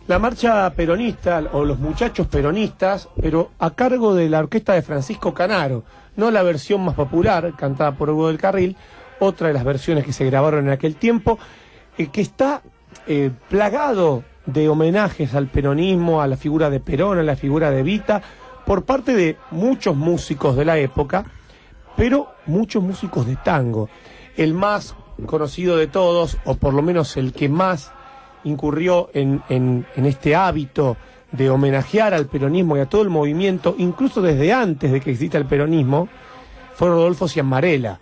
La marcha peronista, o los muchachos peronistas, pero a cargo de la orquesta de Francisco Canaro, no la versión más popular, cantada por Hugo del Carril, otra de las versiones que se grabaron en aquel tiempo, que está plagado de homenajes al peronismo, a la figura de Perón, a la figura de Evita, por parte de muchos músicos de la época, pero muchos músicos de tango. El más conocido de todos, o por lo menos el que más incurrió en este hábito de homenajear al peronismo y a todo el movimiento, incluso desde antes de que exista el peronismo, fue Rodolfo Ciammarella,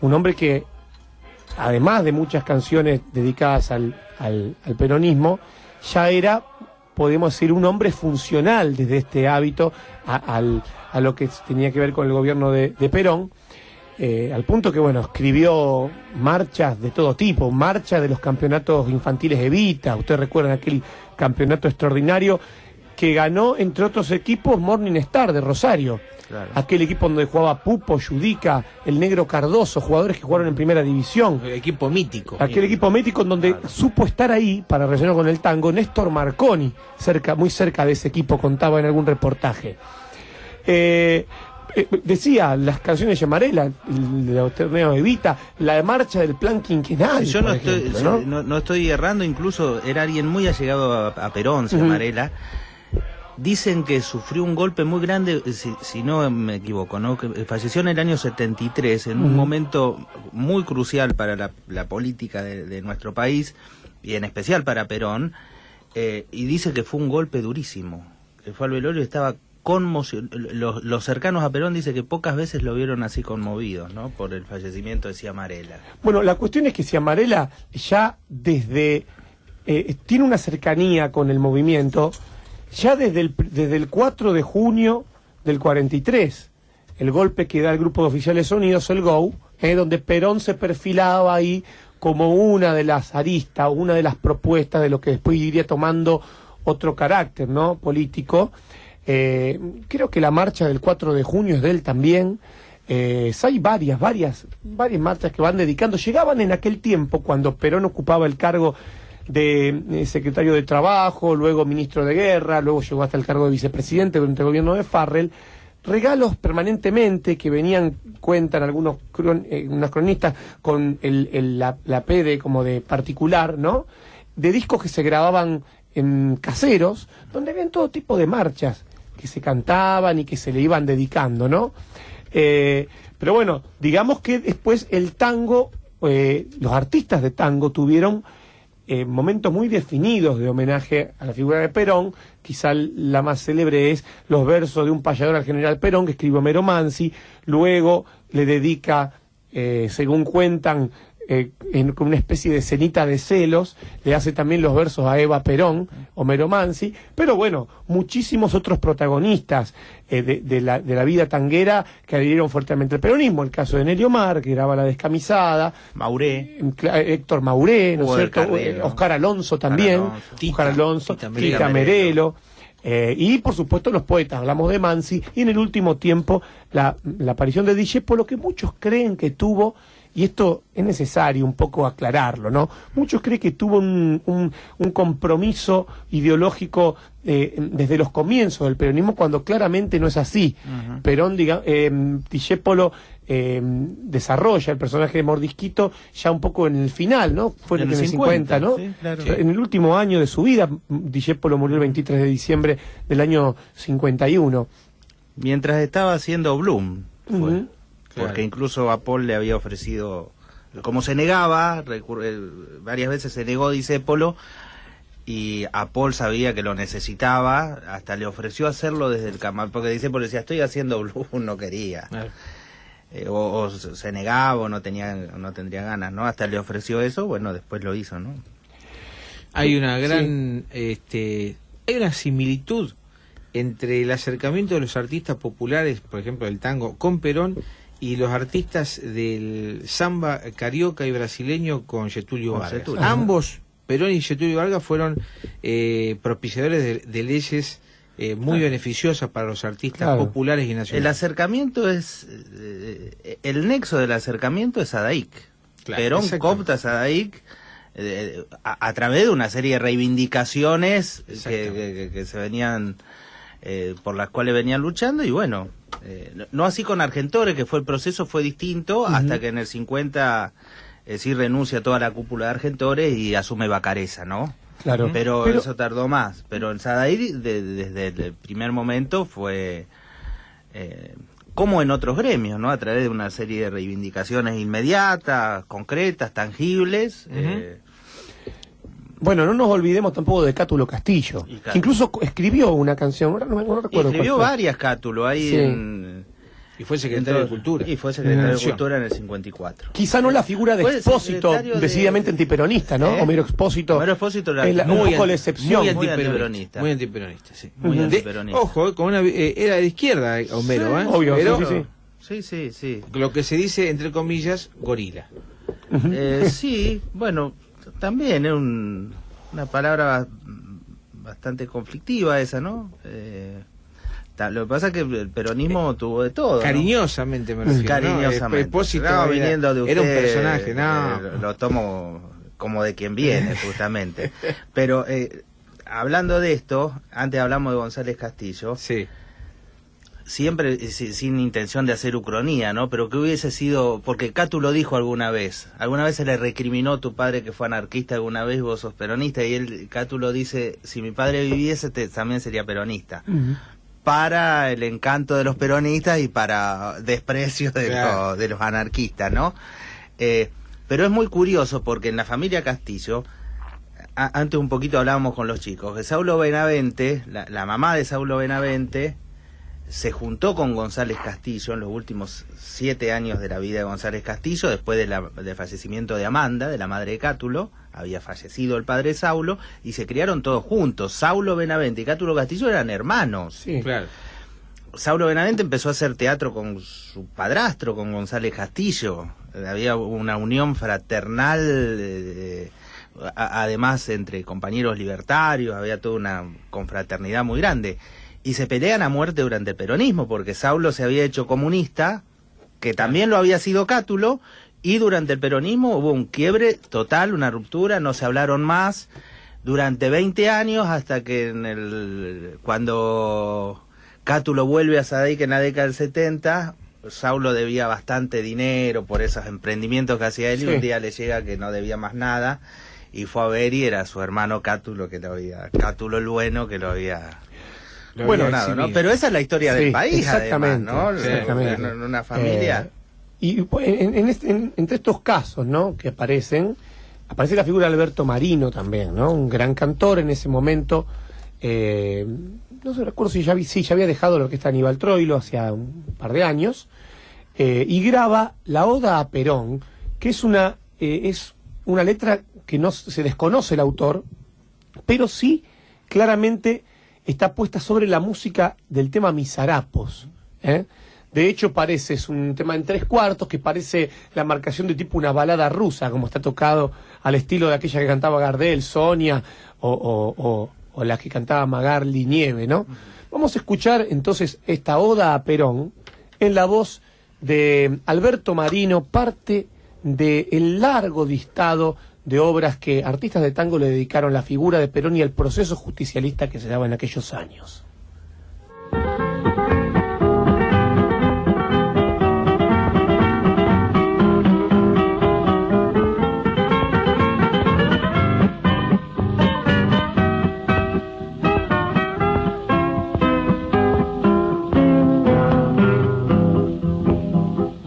un hombre que, además de muchas canciones dedicadas al peronismo, ya era, podemos decir, un hombre funcional desde este hábito a lo que tenía que ver con el gobierno de Perón, al punto que, bueno, escribió marchas de todo tipo, marcha de los campeonatos infantiles Evita. Ustedes recuerdan aquel campeonato extraordinario que ganó, entre otros equipos, Morning Star de Rosario. Claro. Aquel equipo donde jugaba Pupo, Yudica, el Negro Cardoso, jugadores que jugaron en primera división. El equipo mítico. Aquel equipo mítico en donde supo estar ahí, para rellenar con el tango, Néstor Marconi, muy cerca de ese equipo, contaba en algún reportaje. Decía, las canciones de Ciammarella, el torneo de Evita, la marcha del plan quinquenal. Yo no estoy errando, incluso era alguien muy allegado a Perón, Ciammarella. Dicen que sufrió un golpe muy grande, si no me equivoco, ¿no? Que falleció en el año 73, en un momento muy crucial para la política de nuestro país, y en especial para Perón, y dice que fue un golpe durísimo. Que fue al velorio y estaba conmocionado. Los cercanos a Perón dicen que pocas veces lo vieron así conmovido, ¿no? Por el fallecimiento de Ciammarella. Bueno, la cuestión es que Ciammarella ya desde... tiene una cercanía con el movimiento... Ya desde el 4 de junio del 43, el golpe que da el Grupo de Oficiales Unidos, el GOU, donde Perón se perfilaba ahí como una de las aristas, una de las propuestas de lo que después iría tomando otro carácter, ¿no?, político. Creo que la marcha del 4 de junio es de él también. Hay varias marchas que van dedicando. Llegaban en aquel tiempo, cuando Perón ocupaba el cargo de secretario de Trabajo, luego ministro de Guerra, luego llegó hasta el cargo de vicepresidente durante el gobierno de Farrell, regalos permanentemente que venían, cuentan algunos unos cronistas, con la P como de particular, ¿no?, de discos que se grababan en caseros, donde habían todo tipo de marchas que se cantaban y que se le iban dedicando, ¿no? Pero bueno, digamos que después el tango, los artistas de tango tuvieron momentos muy definidos de homenaje a la figura de Perón. Quizá la más célebre es los versos de un payador al general Perón, que escribió Homero Mansi. Luego le dedica, según cuentan, con una especie de cenita de celos, le hace también los versos a Eva Perón, Homero Mansi. Pero bueno, muchísimos otros protagonistas de la vida tanguera que adhirieron fuertemente al peronismo. El caso de Nelio Mar, que graba La Descamisada, Héctor Mauré, ¿no es cierto? Oscar Alonso también, Oscar Alonso, Tita Merelo. Y por supuesto los poetas, hablamos de Mansi, y en el último tiempo la aparición de Discépolo, que muchos creen que tuvo, y esto es necesario un poco aclararlo, ¿no? Muchos creen que tuvo un compromiso ideológico desde los comienzos del peronismo, cuando claramente no es así. Perón, Discépolo desarrolla el personaje de Mordisquito ya un poco en el final, ¿no? Fue en el 50, ¿no? Sí, claro. En el último año de su vida. Discépolo murió el 23 de diciembre del año 51. Mientras estaba haciendo Bloom, fue. Porque incluso a Paul le había ofrecido, como se negaba, varias veces se negó Discépolo, y a Paul sabía que lo necesitaba, hasta le ofreció hacerlo desde el camarín, porque Discépolo decía, estoy haciendo Bloom, no quería. O se negaba, o no tendría ganas, ¿no? Hasta le ofreció eso, bueno, después lo hizo, ¿no? Hay una gran, hay una similitud entre el acercamiento de los artistas populares, por ejemplo, del tango, con Perón, y los artistas del samba carioca y brasileño con Getúlio Vargas. Ambos, Perón y Getúlio Vargas, fueron propiciadores de leyes muy beneficiosas para los artistas populares y nacionales. El acercamiento es... el nexo del acercamiento es Sadaik. Perón coopta a Sadaik a través de una serie de reivindicaciones que se venían, por las cuales venían luchando, y bueno, no así con Argentores, que el proceso fue distinto, hasta que en el 50 sí renuncia toda la cúpula de Argentores y asume Bacareza, ¿no? Claro. Pero eso tardó más. Pero en Saadairí, desde el primer momento, fue como en otros gremios, ¿no? A través de una serie de reivindicaciones inmediatas, concretas, tangibles. Bueno, no nos olvidemos tampoco de Cátulo Castillo, que incluso escribió una canción, ahora no recuerdo. Escribió cuál fue. varias Cátulo ahí en... Y fue secretario de Cultura. Y fue secretario de Cultura en el 54. Quizá no la figura de Expósito, decididamente antiperonista, ¿no? Homero Expósito. Homero Expósito era un poco la excepción. Muy antiperonista. Muy antiperonista, sí. Muy antiperonista. Ojo, con era de izquierda Homero, sí, obvio, pero, sí. Lo que se dice, entre comillas, gorila. Sí, bueno, también es una palabra bastante conflictiva esa, ¿no? Lo que pasa es que el peronismo tuvo de todo, cariñosamente, ¿no? Me refiero. Cariñosamente. Expósito Viniendo de usted, era un personaje, no. Lo tomo como de quien viene, justamente. Pero hablando de esto, antes hablamos de González Castillo. Sí. Siempre sin intención de hacer ucronía, ¿no? Pero que hubiese sido, porque Cátulo dijo alguna vez se le recriminó tu padre que fue anarquista alguna vez, vos sos peronista, y Cátulo dice, si mi padre viviese también sería peronista. Para el encanto de los peronistas y para desprecio de los anarquistas, ¿no? Pero es muy curioso porque en la familia Castillo, antes un poquito hablábamos con los chicos, que Saulo Benavente, la mamá de Saulo Benavente, se juntó con González Castillo en los últimos 7 años de la vida de González Castillo, después del fallecimiento de Amanda, de la madre de Cátulo. Había fallecido el padre Saulo, y se criaron todos juntos. Saulo Benavente y Cátulo Castillo eran hermanos. Sí, claro. Saulo Benavente empezó a hacer teatro con su padrastro, con González Castillo. Había una unión fraternal, además entre compañeros libertarios, había toda una confraternidad muy grande. Y se pelean a muerte durante el peronismo, porque Saulo se había hecho comunista, que también lo había sido Cátulo, y durante el peronismo hubo un quiebre total, una ruptura, no se hablaron más durante 20 años, hasta que cuando Cátulo vuelve a Saadairí en la década del 70, Saulo debía bastante dinero por esos emprendimientos que hacía él, y un día le llega que no debía más nada, y fue a ver, y era su hermano Cátulo, Cátulo el bueno, que lo había... Bueno, ¿no? Pero esa es la historia del país, exactamente, además, ¿no? Exactamente. En una familia. Y entre estos casos, ¿no?, que aparece la figura de Alberto Marino también, ¿no? Un gran cantor en ese momento. No sé, recuerdo si ya había dejado la orquesta Aníbal Troilo hacía un par de años, y graba la Oda a Perón, que es una letra que no se desconoce el autor, pero sí claramente está puesta sobre la música del tema Misarapos. De hecho, es un tema en 3/4, que parece la marcación de tipo una balada rusa, como está tocado al estilo de aquella que cantaba Gardel, Sonia, o la que cantaba Magarli Nieve, ¿no? Vamos a escuchar entonces esta Oda a Perón en la voz de Alberto Marino, parte del largo listado de obras que artistas de tango le dedicaron a la figura de Perón y al proceso justicialista que se daba en aquellos años.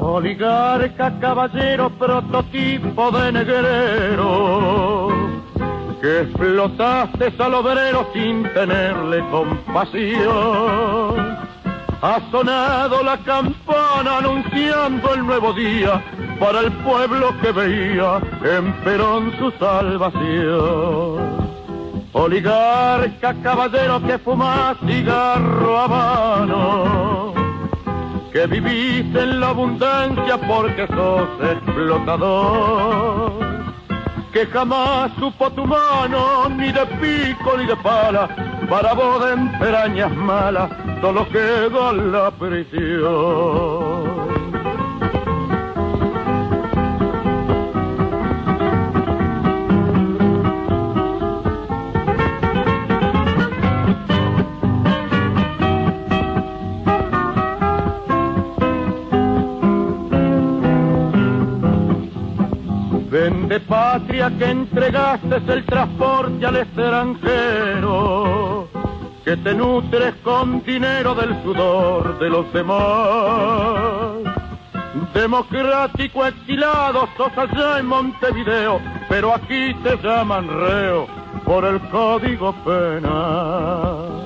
Oligarca, caballero, prototipo de negrero, que explotaste al obrero sin tenerle compasión. Ha sonado la campana anunciando el nuevo día para el pueblo que veía en Perón su salvación. Oligarca, caballero, que fumás cigarro habano, que vivís en la abundancia porque sos explotador, que jamás supo tu mano ni de pico ni de pala, para vos de entrañas malas solo queda la prisión. Vende patria que entregaste el transporte al extranjero, que te nutres con dinero del sudor de los demás. Democrático exilado sos allá en Montevideo, pero aquí te llaman reo por el Código Penal.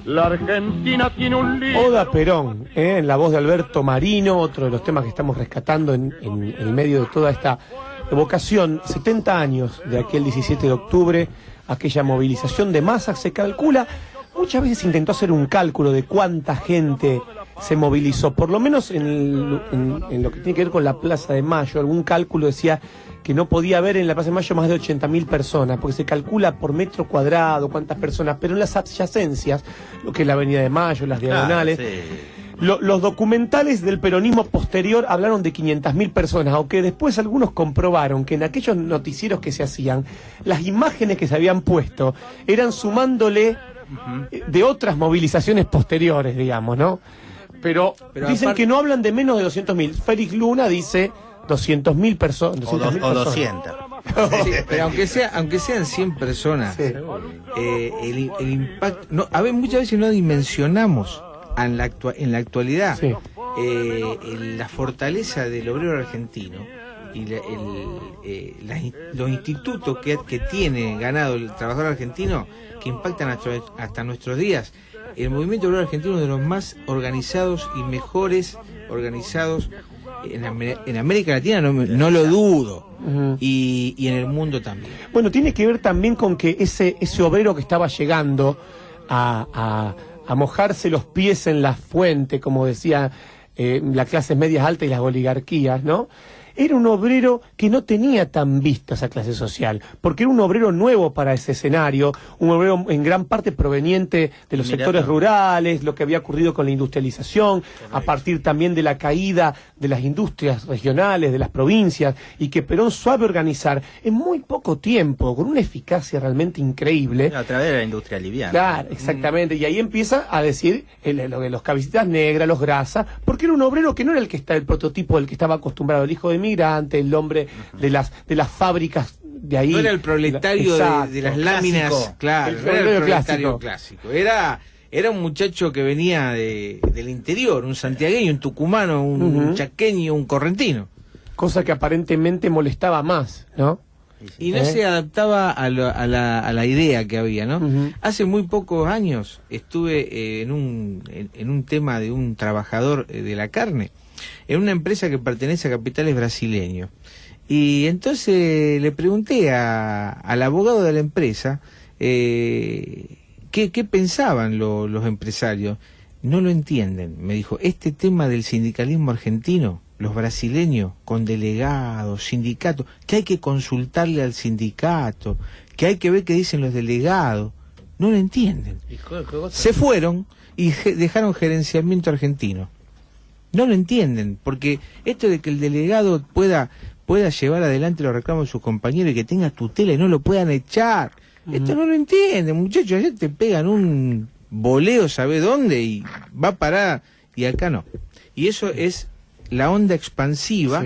La Argentina tiene un libro... Oda a Perón, en la voz de Alberto Marino, otro de los temas que estamos rescatando en el medio de toda esta evocación. 70 años de aquel 17 de octubre, aquella movilización de masas. Se calcula, muchas veces se intentó hacer un cálculo de cuánta gente se movilizó, por lo menos en lo que tiene que ver con la Plaza de Mayo. Algún cálculo decía que no podía haber en la Plaza de Mayo más de 80.000 personas, porque se calcula por metro cuadrado cuántas personas, pero en las adyacencias, lo que es la Avenida de Mayo, las diagonales, sí. Los documentales del peronismo posterior hablaron de 500.000 personas, aunque después algunos comprobaron que en aquellos noticieros que se hacían, las imágenes que se habían puesto eran sumándole de otras movilizaciones posteriores, digamos, ¿no? Pero dicen que no hablan de menos de 200.000. Félix Luna dice 200.000 personas. O 200. Sí, pero aunque sean 100 personas, Sí. El impacto... No, a ver, muchas veces no dimensionamos en la actualidad Sí. la fortaleza del obrero argentino y los institutos que tiene ganado el trabajador argentino, que impactan hasta nuestros días. El movimiento obrero argentino es uno de los más organizados y mejores organizados en América Latina, no lo dudo, y en el mundo también. Bueno, tiene que ver también con que ese obrero que estaba llegando a mojarse los pies en la fuente, como decía las clases medias altas y las oligarquías, ¿no? Era un obrero que no tenía tan vista esa clase social, porque era un obrero nuevo para ese escenario, un obrero en gran parte proveniente de los sectores rurales, lo que había ocurrido con la industrialización, a partir también de la caída de las industrias regionales, de las provincias, y que Perón sabe organizar en muy poco tiempo, con una eficacia realmente increíble. A través de la industria liviana. Claro, exactamente, y ahí empieza a decir lo de los cabecitas negras, los grasas, porque era un obrero que no era el prototipo del que estaba acostumbrado, el hijo de migrante, el hombre de las fábricas de ahí. No era el proletario de las láminas, clásico. claro, no era el proletario clásico. Era un muchacho que venía del interior, un santiagueño, un tucumano, un chaqueño, un correntino. Cosa que aparentemente molestaba más, ¿no? Y no se adaptaba a la idea que había, ¿no? Hace muy pocos años estuve en un tema de un trabajador de la carne, en una empresa que pertenece a capitales brasileños. Y entonces le pregunté al abogado de la empresa qué pensaban los empresarios. No lo entienden, me dijo. Este tema del sindicalismo argentino, los brasileños con delegados, sindicatos, que hay que consultarle al sindicato, que hay que ver qué dicen los delegados, no lo entienden. Se fueron y dejaron gerenciamiento argentino. No lo entienden, porque esto de que el delegado pueda llevar adelante los reclamos de sus compañeros y que tenga tutela y no lo puedan echar, esto no lo entienden, muchachos. Ayer te pegan un voleo, ¿sabe dónde? Y va a parar, y acá no. Y eso es la onda expansiva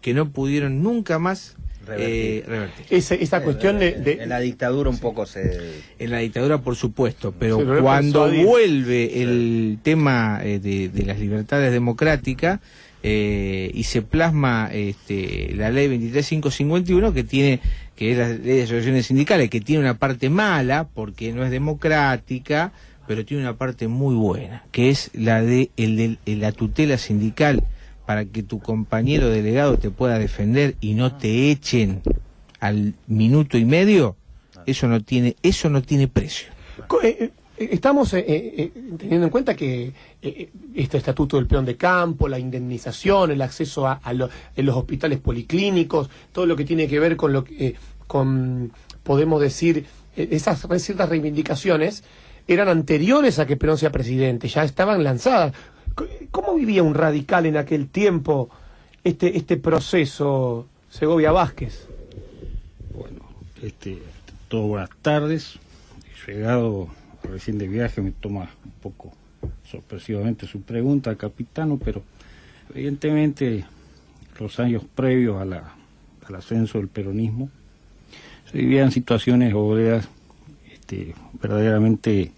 que no pudieron nunca más revertir. Esa cuestión En la dictadura un poco se... En la dictadura, por supuesto, pero cuando vuelve el tema de las libertades democráticas y se plasma la ley 23551, que es la ley de asociaciones sindicales, que tiene una parte mala porque no es democrática, pero tiene una parte muy buena, que es la de la tutela sindical, para que tu compañero delegado te pueda defender y no te echen al minuto y medio. Eso no tiene precio. Estamos teniendo en cuenta que este estatuto del peón de campo, la indemnización, el acceso en los hospitales policlínicos, todo lo que tiene que ver con podemos decir, esas ciertas reivindicaciones eran anteriores a que Perón sea presidente, ya estaban lanzadas. ¿Cómo vivía un radical en aquel tiempo este proceso, Segovia Vázquez? Bueno, todas buenas tardes. He llegado recién de viaje, me toma un poco sorpresivamente su pregunta, capitano, pero evidentemente los años previos al ascenso del peronismo, se vivían situaciones obreras verdaderamente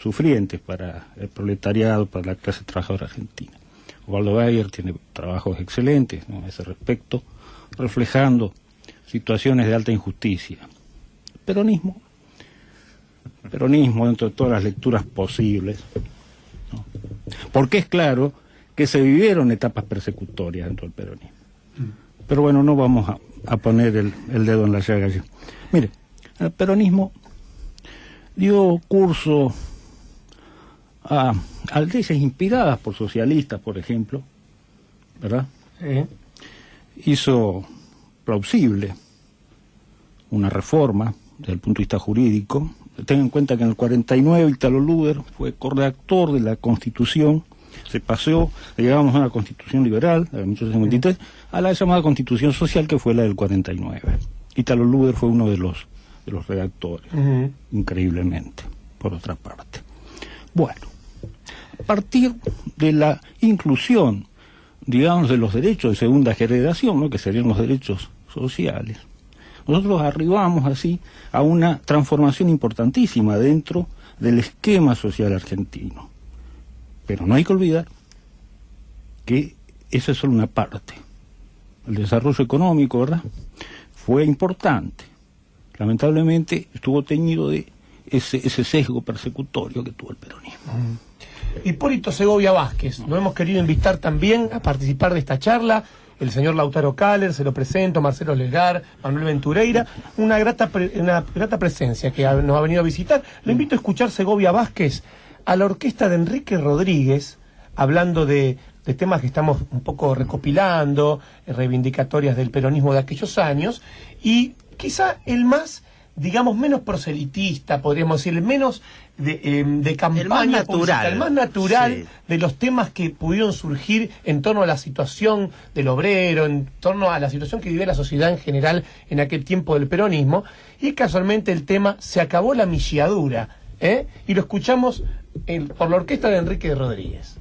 sufrientes para el proletariado, para la clase trabajadora argentina. Osvaldo Bayer tiene trabajos excelentes, ¿no?, a ese respecto, reflejando situaciones de alta injusticia. Peronismo dentro de todas las lecturas posibles, ¿no?, porque es claro que se vivieron etapas persecutorias dentro del peronismo. Pero bueno, no vamos a poner el dedo en la llaga allí. Mire, el peronismo dio curso a leyes inspiradas por socialistas, por ejemplo, ¿verdad? Sí. Hizo plausible una reforma desde el punto de vista jurídico. Tengan en cuenta que en el 49 Italo Luder fue corredactor de la Constitución. Se pasó, llegamos a una Constitución liberal, la de 1853, a la llamada Constitución Social, que fue la del 49. Italo Luder fue uno de los redactores, increíblemente, por otra parte. Bueno, a partir de la inclusión, digamos, de los derechos de segunda generación, ¿no?, que serían los derechos sociales, nosotros arribamos así a una transformación importantísima dentro del esquema social argentino. Pero no hay que olvidar que esa es solo una parte. El desarrollo económico, ¿verdad?, fue importante. Lamentablemente estuvo teñido de ese sesgo persecutorio que tuvo el peronismo. Hipólito Segovia Vázquez, lo hemos querido invitar también a participar de esta charla. El señor Lautaro Kaller, se lo presento, Marcelo Lesgar, Manuel Ventureira, una grata presencia que nos ha venido a visitar. Le invito a escuchar Segovia Vázquez a la orquesta de Enrique Rodríguez, hablando de temas que estamos un poco recopilando, reivindicatorias del peronismo de aquellos años, y quizá el más, digamos, menos proselitista, podríamos decir, el menos de campaña, el más natural, el más natural, sí, de los temas que pudieron surgir en torno a la situación del obrero, en torno a la situación que vivía la sociedad en general en aquel tiempo del peronismo, y casualmente el tema Se acabó la milladura, y lo escuchamos por la orquesta de Enrique Rodríguez.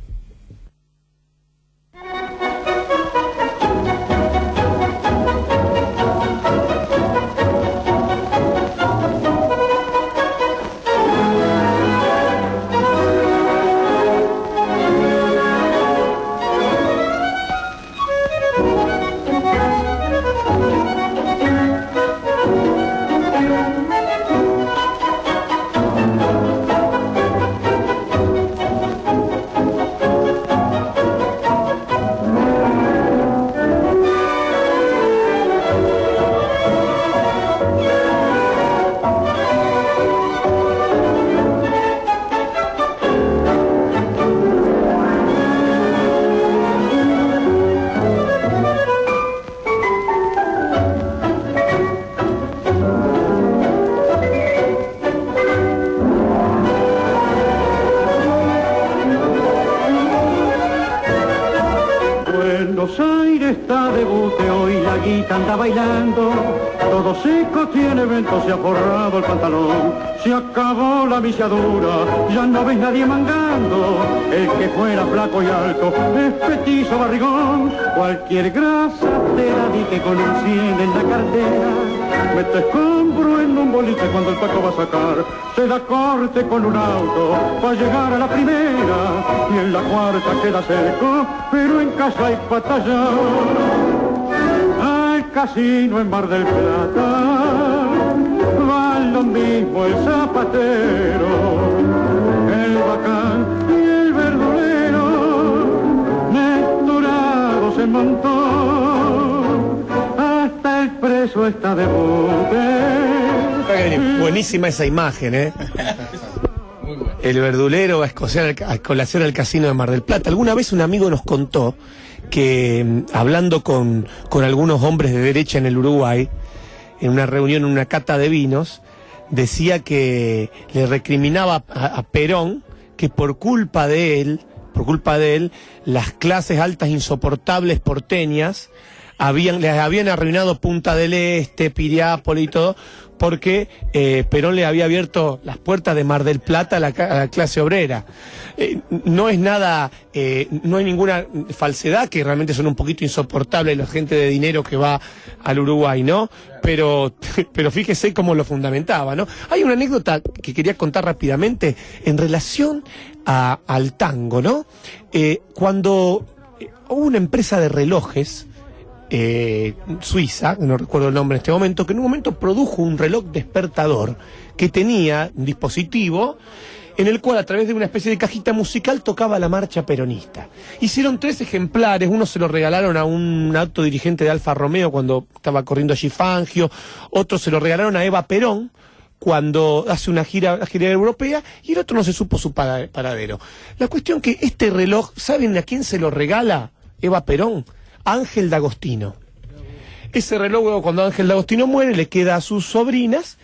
Buenos Aires está de buteo y la guita anda bailando, todo seco tiene vento, se ha forrado el pantalón, se acabó la milladura, ya no ves nadie mangando, el que fuera flaco y alto es petizo barrigón, cualquier grasa te la dije con un 100 en la cartera, metes compro en un boliche cuando el Paco va a sacar, se da corte con un auto para llegar a la primera, y en la cuarta queda seco, pero en casa hay batalla. Al casino en Mar del Plata va lo mismo el zapatero, el bacán y el verdulero, mezclados en montón, hasta el preso está de bote. Buenísima esa imagen, El verdulero va a colación al casino de Mar del Plata. Alguna vez un amigo nos contó que, hablando con algunos hombres de derecha en el Uruguay, en una reunión, en una cata de vinos, decía que le recriminaba a Perón que por culpa de él, las clases altas insoportables porteñas les habían arruinado Punta del Este, Piriápolis y todo, porque Perón le había abierto las puertas de Mar del Plata a la clase obrera. No es nada, no hay ninguna falsedad, que realmente son un poquito insoportables la gente de dinero que va al Uruguay, ¿no? Pero fíjese cómo lo fundamentaba, ¿no? Hay una anécdota que quería contar rápidamente en relación al tango, ¿no? Cuando hubo una empresa de relojes suiza, no recuerdo el nombre en este momento, que en un momento produjo un reloj despertador que tenía un dispositivo en el cual a través de una especie de cajita musical tocaba la marcha peronista. Hicieron 3 ejemplares, uno se lo regalaron a un alto dirigente de Alfa Romeo cuando estaba corriendo allí Fangio, otro se lo regalaron a Eva Perón cuando hace una gira europea, y el otro no se supo su paradero. La cuestión que este reloj, ¿saben a quién se lo regala Eva Perón? Ángel D'Agostino. Ese reloj, cuando Ángel D'Agostino muere, le queda a sus sobrinas.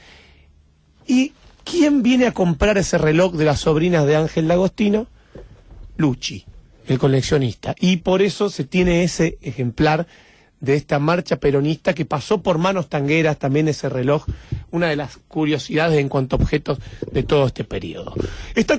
¿Y quién viene a comprar ese reloj de las sobrinas de Ángel D'Agostino? Lucci, el coleccionista. Y por eso se tiene ese ejemplar de esta marcha peronista que pasó por manos tangueras, también ese reloj, una de las curiosidades en cuanto a objetos de todo este periodo.